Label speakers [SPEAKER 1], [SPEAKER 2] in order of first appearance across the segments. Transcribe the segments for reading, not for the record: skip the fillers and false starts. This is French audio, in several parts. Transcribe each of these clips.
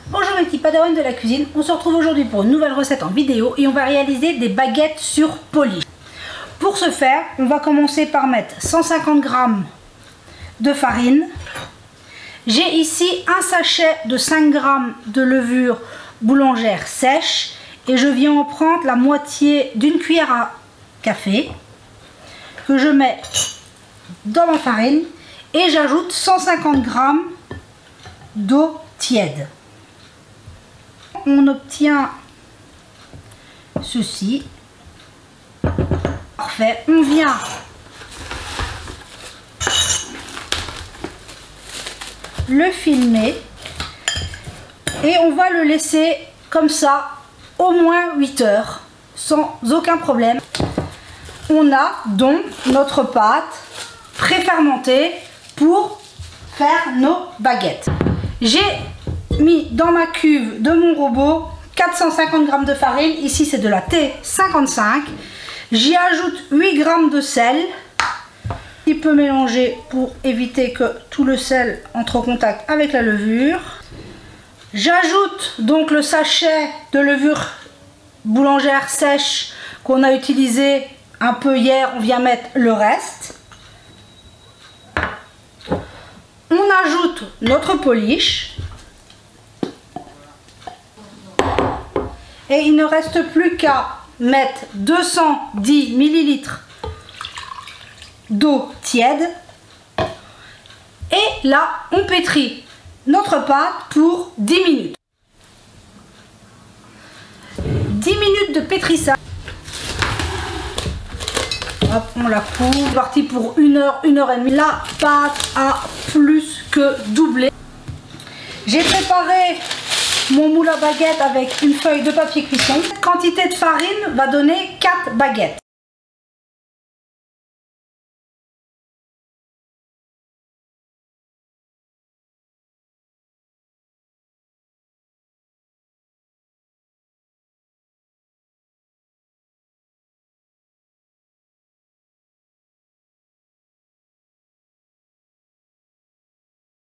[SPEAKER 1] Bonjour mes petits padawans de la cuisine, on se retrouve aujourd'hui pour une nouvelle recette en vidéo et on va réaliser des baguettes sur polish. Pour ce faire, on va commencer par mettre 150 g de farine. J'ai ici un sachet de 5 g de levure boulangère sèche et je viens en prendre la moitié d'une cuillère à café que je mets dans ma farine et j'ajoute 150 g d'eau tiède. On obtient ceci. Parfait. On vient le filmer et on va le laisser comme ça au moins 8 heures sans aucun problème. On a donc notre pâte pré-fermentée pour faire nos baguettes. J'ai mis dans ma cuve de mon robot 450 g de farine, ici c'est de la T55. J'y ajoute 8 g de sel, un petit peu mélangé pour éviter que tout le sel entre en contact avec la levure. J'ajoute donc le sachet de levure boulangère sèche qu'on a utilisé un peu hier, on vient mettre le reste. On ajoute notre polish. Et il ne reste plus qu'à mettre 210 ml d'eau tiède. Et là, on pétrit notre pâte pour 10 minutes. 10 minutes de pétrissage. Hop, on la couvre. Parti pour 1 heure, 1 heure et demie. La pâte a plus que doublé. J'ai préparé mon moule à baguette avec une feuille de papier cuisson. Cette quantité de farine va donner 4 baguettes.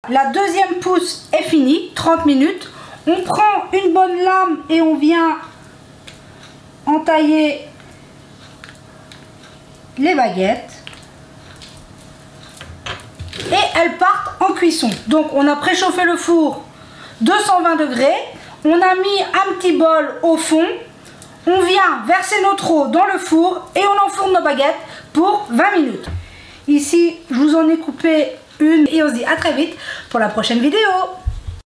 [SPEAKER 1] La deuxième pousse est finie, 30 minutes. On prend une bonne lame et on vient entailler les baguettes. Et elles partent en cuisson. Donc on a préchauffé le four 220 degrés. On a mis un petit bol au fond. On vient verser notre eau dans le four et on enfourne nos baguettes pour 20 minutes. Ici, je vous en ai coupé une et on se dit à très vite pour la prochaine vidéo.